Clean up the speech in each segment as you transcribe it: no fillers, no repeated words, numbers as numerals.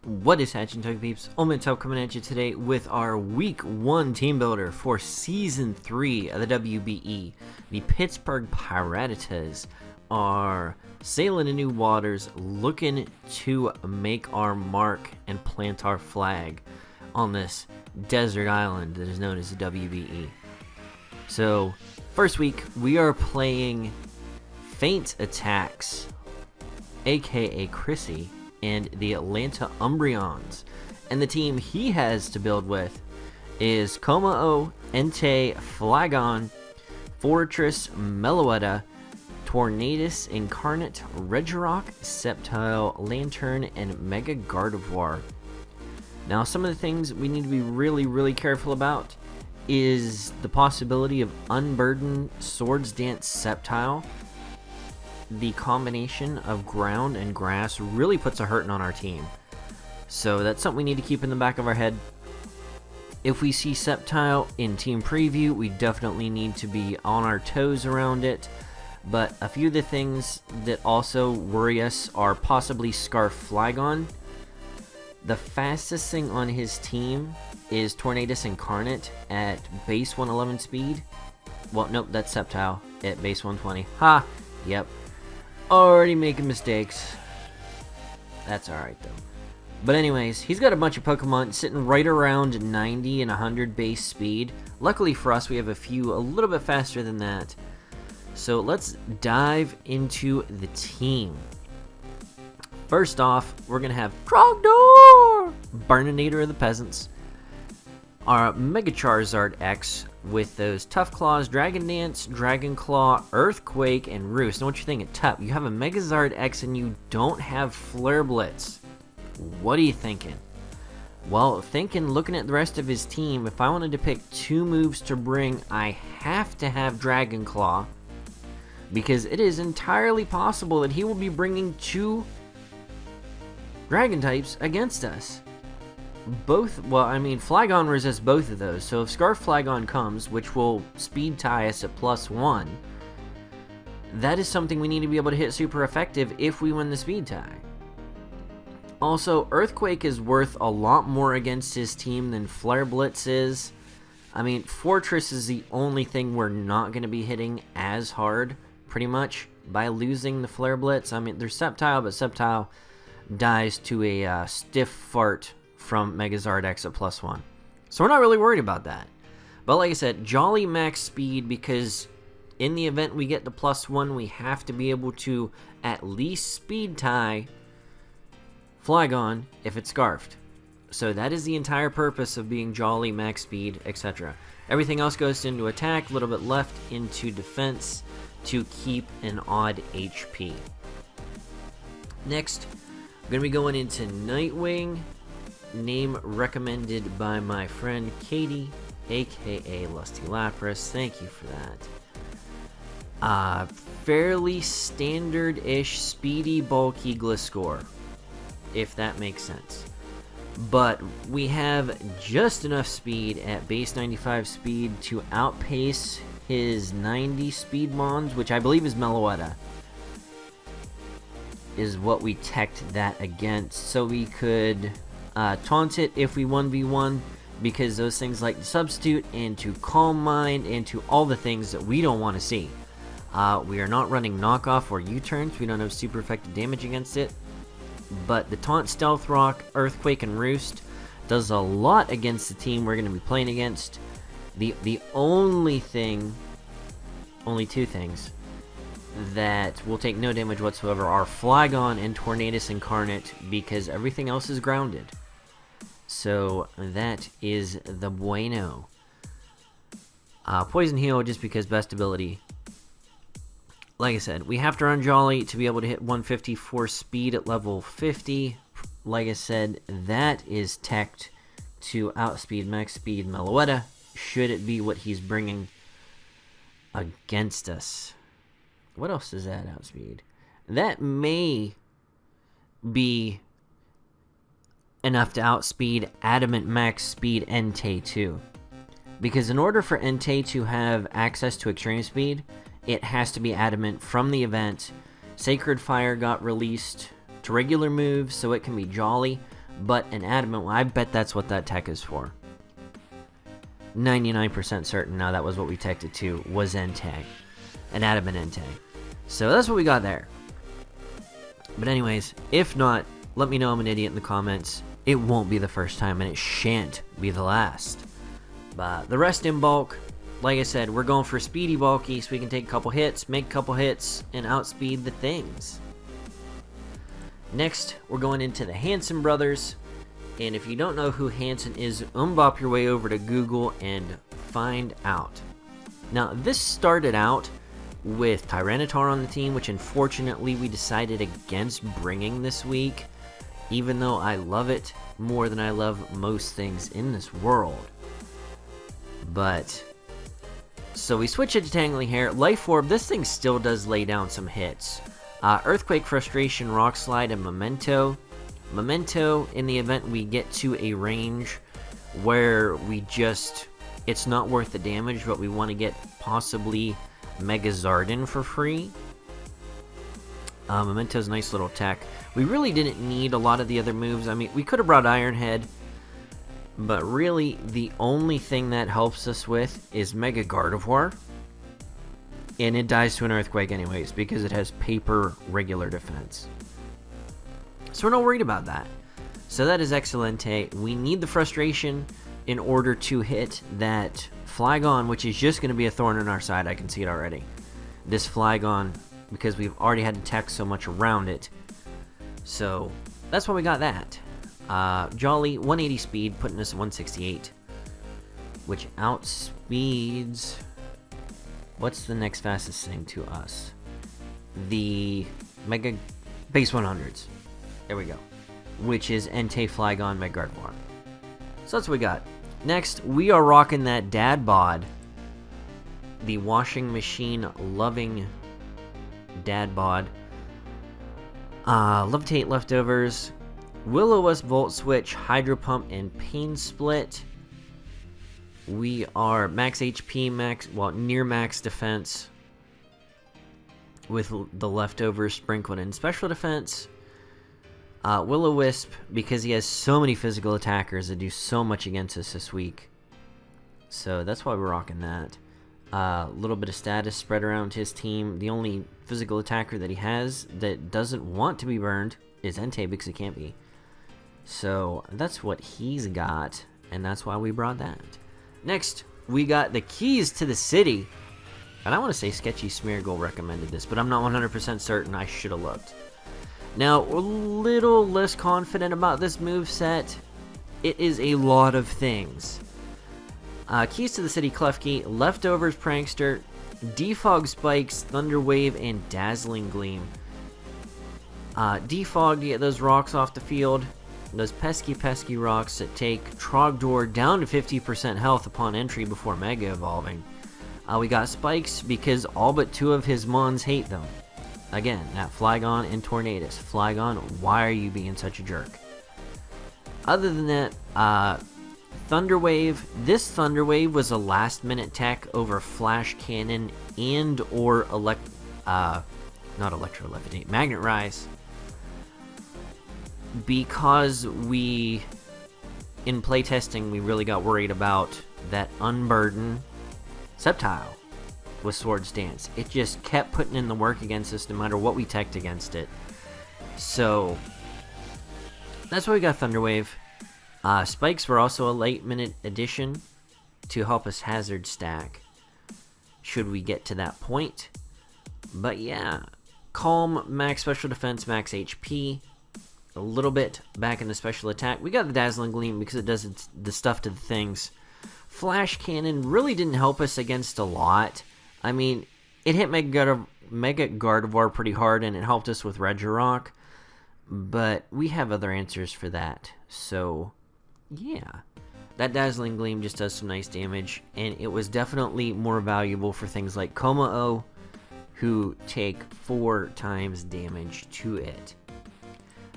What is hatching, Tug Peeps? OldManTup coming at you today with our Week 1 team builder for Season 3 of the WBE. The Pittsburgh Piratas are sailing in new waters, looking to make our mark and plant our flag on this desert island that is known as the WBE. So, first week, we are playing Faint Attacks, aka Chrissy, and the Atlanta Umbreons. And the team he has to build with is Komao, Entei, Flagon, Fortress, Meloetta, Tornadus, Incarnate, Regirock, Sceptile, Lantern, and Mega Gardevoir. Now, some of the things we need to be really careful about is the possibility of Unburden, Swords Dance, Sceptile. The combination of ground and grass really puts a hurting on our team. So that's something we need to keep in the back of our head. If we see Sceptile in team preview, we definitely need to be on our toes around it. But a few of the things that also worry us are possibly Scarf Flagon. The fastest thing on his team is Tornadus Incarnate at base 111 speed. Well, nope, that's Sceptile at base 120. Ha! Yep. Already making mistakes. That's alright though. But anyways, he's got a bunch of Pokemon sitting right around 90 and 100 base speed. Luckily for us, we have a few a little bit faster than that. So let's dive into the team. First off, we're going to have Trogdor, Burninator of the Peasants. Our Mega Charizard X with those Tough Claws, Dragon Dance, Dragon Claw, Earthquake, and Roost. Now what you're thinking, Tup, you have a Megazard X and you don't have Flare Blitz. What are you thinking? Well, looking at the rest of his team, if I wanted to pick two moves to bring, I have to have Dragon Claw. Because it is entirely possible that he will be bringing two Dragon types against us. Flagon resists both of those, so if Scarf Flagon comes, which will speed tie us at +1, that is something we need to be able to hit super effective if we win the speed tie. Also, Earthquake is worth a lot more against his team than Flare Blitz is. I mean, Fortress is the only thing we're not going to be hitting as hard, pretty much, by losing the Flare Blitz. I mean, there's Sceptile, but Sceptile dies to a stiff fart from Megazard X at +1. So we're not really worried about that. But like I said, Jolly max speed, because in the event we get the +1, we have to be able to at least speed tie Flagon if it's Scarfed. So that is the entire purpose of being Jolly, max speed, etc. Everything else goes into attack, a little bit left into defense to keep an odd HP. Next, I'm going to be going into Nightwing. Name recommended by my friend Katie, aka Lusty Lapras. Thank you for that. Fairly standard-ish, speedy, bulky Gliscor, if that makes sense. But we have just enough speed at base 95 speed to outpace his 90 speed mons, which I believe is Meloetta, is what we teched that against. So we could taunt it if we 1v1, because those things like to substitute and to calm mind and to all the things that we don't want to see. We are not running knockoff or U-turns. We don't have super effective damage against it. But the taunt, Stealth Rock, Earthquake, and Roost does a lot against the team we're going to be playing against. The only two things that will take no damage whatsoever are Flagon and Tornadus Incarnate, because everything else is grounded. So that is the bueno. Poison Heal, just because best ability. Like I said, we have to run Jolly to be able to hit 154 speed at level 50. Like I said, that is teched to outspeed max speed Meloetta, should it be what he's bringing against us. What else does that outspeed? That may be enough to outspeed Adamant max speed Entei too. Because in order for Entei to have access to extreme speed, it has to be Adamant from the event. Sacred Fire got released to regular moves, so it can be Jolly, but an adamant one. I bet that's what that tech is for. 99% certain now that was what we teched it to, was Entei. An adamant Entei. So that's what we got there. But anyways, if not, let me know I'm an idiot in the comments. It won't be the first time, and it shan't be the last. But the rest in bulk, like I said, we're going for speedy bulky so we can take a couple hits, make a couple hits, and outspeed the things. Next, we're going into the Hanson brothers. And if you don't know who Hanson is, umbop your way over to Google and find out. Now, this started out with Tyranitar on the team, which unfortunately we decided against bringing this week, even though I love it more than I love most things in this world. But, so we switch it to Tangling Hair. Life Orb, this thing still does lay down some hits. Earthquake, Frustration, Rock Slide, and Memento. Memento, in the event we get to a range where we just, it's not worth the damage, but we want to get possibly Mega Zardin for free. Memento's a nice little tech. We really didn't need a lot of the other moves. I mean, we could have brought Iron Head, but really the only thing that helps us with is Mega Gardevoir. And it dies to an Earthquake anyways, because it has paper regular defense. So we're not worried about that. So that is Excelente. We need the Frustration in order to hit that Flygon, which is just going to be a thorn in our side. I can see it already. This Flygon, because we've already had to tech so much around it. So that's why we got that. Jolly, 180 speed, putting us at 168. Which outspeeds... What's the next fastest thing to us? The Mega Base 100s. There we go. Which is Entei, Flygon, Mega Gardevoir. So that's what we got. Next, we are rocking that Dad Bod. The washing machine loving Dad Bod. Levitate Leftovers. Will-O-Wisp, Volt Switch, Hydro Pump, and Pain Split. We are max HP, near max defense with the leftovers sprinkled in special defense. Will-O-Wisp, because he has so many physical attackers that do so much against us this week. So that's why we're rocking that. A little bit of status spread around his team. The only physical attacker that he has that doesn't want to be burned is Entei, because it can't be. So that's what he's got, and that's why we brought that. Next, we got the Keys to the City. And I want to say Sketchy Smeargle recommended this, but I'm not 100% certain. I should have looked. Now, a little less confident about this moveset. It is a lot of things. Keys to the City, Klefki, Leftovers, Prankster, Defog Spikes, Thunder Wave, and Dazzling Gleam. Defog to get those rocks off the field. Those pesky rocks that take Trogdor down to 50% health upon entry before Mega Evolving. We got Spikes because all but 2 of his Mons hate them. Again, that Flygon and Tornadus. Flygon, why are you being such a jerk? Other than that, Thunder Wave. This Thunder Wave was a last minute tech over Flash Cannon and or not Electro Levitate, Magnet Rise. Because we, in playtesting, we really got worried about that Unburden Sceptile with Swords Dance. It just kept putting in the work against us no matter what we teched against it. So, that's why we got Thunder Wave. Spikes were also a late minute addition to help us hazard stack, should we get to that point. But yeah, Calm, max special defense, max HP. A little bit back in the special attack. We got the Dazzling Gleam because it does the stuff to the things. Flash Cannon really didn't help us against a lot. I mean, it hit Mega Gardevoir pretty hard and it helped us with Regirock. But we have other answers for that. So, yeah. That Dazzling Gleam just does some nice damage. And it was definitely more valuable for things like Kommo-o, who take 4 times damage to it.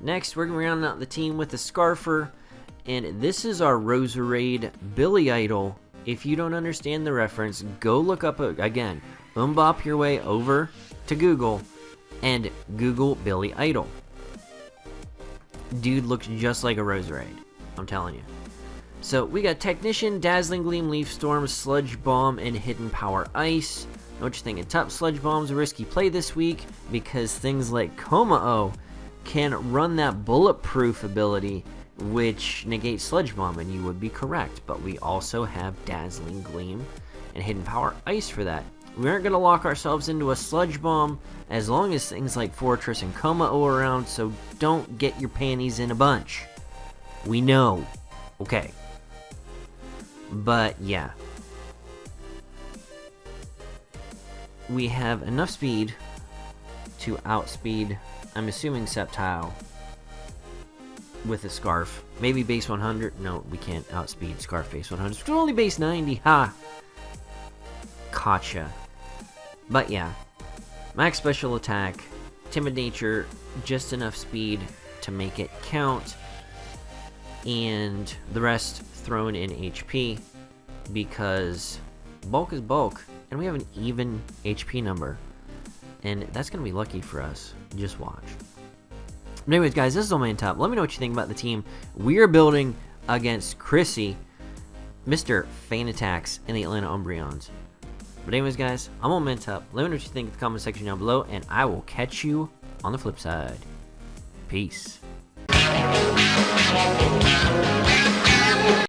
Next, we're going to round out the team with a Scarfer, and this is our Roserade Billy Idol. If you don't understand the reference, go look up, again, umbop your way over to Google, and Google Billy Idol. dude looks just like a Roserade. I'm telling you. So we got Technician, Dazzling Gleam, Leaf Storm, Sludge Bomb, and Hidden Power Ice. Know what you think? Top Sludge Bomb's a risky play this week because things like Komao can run that bulletproof ability, which negates Sludge Bomb, and you would be correct. But we also have Dazzling Gleam and Hidden Power Ice for that. We aren't going to lock ourselves into a Sludge Bomb as long as things like Fortress and Komao are around, so don't get your panties in a bunch. We know. Okay. But, yeah. We have enough speed to outspeed, I'm assuming, Sceptile with a Scarf. Maybe base 100. No, we can't outspeed Scarf base 100. It's only base 90. Ha! Gotcha. But yeah, max special attack, timid nature, just enough speed to make it count, and the rest thrown in HP because bulk is bulk, and we have an even HP number, and that's going to be lucky for us. Just watch. But anyways, guys, this is OldManTup. Let me know what you think about the team we are building against Chrissy, Mr. Feint Attacks, and the Atlanta Umbreons. But anyways, guys, I'm OldManTup. Let me know what you think in the comment section down below, and I will catch you on the flip side. Peace.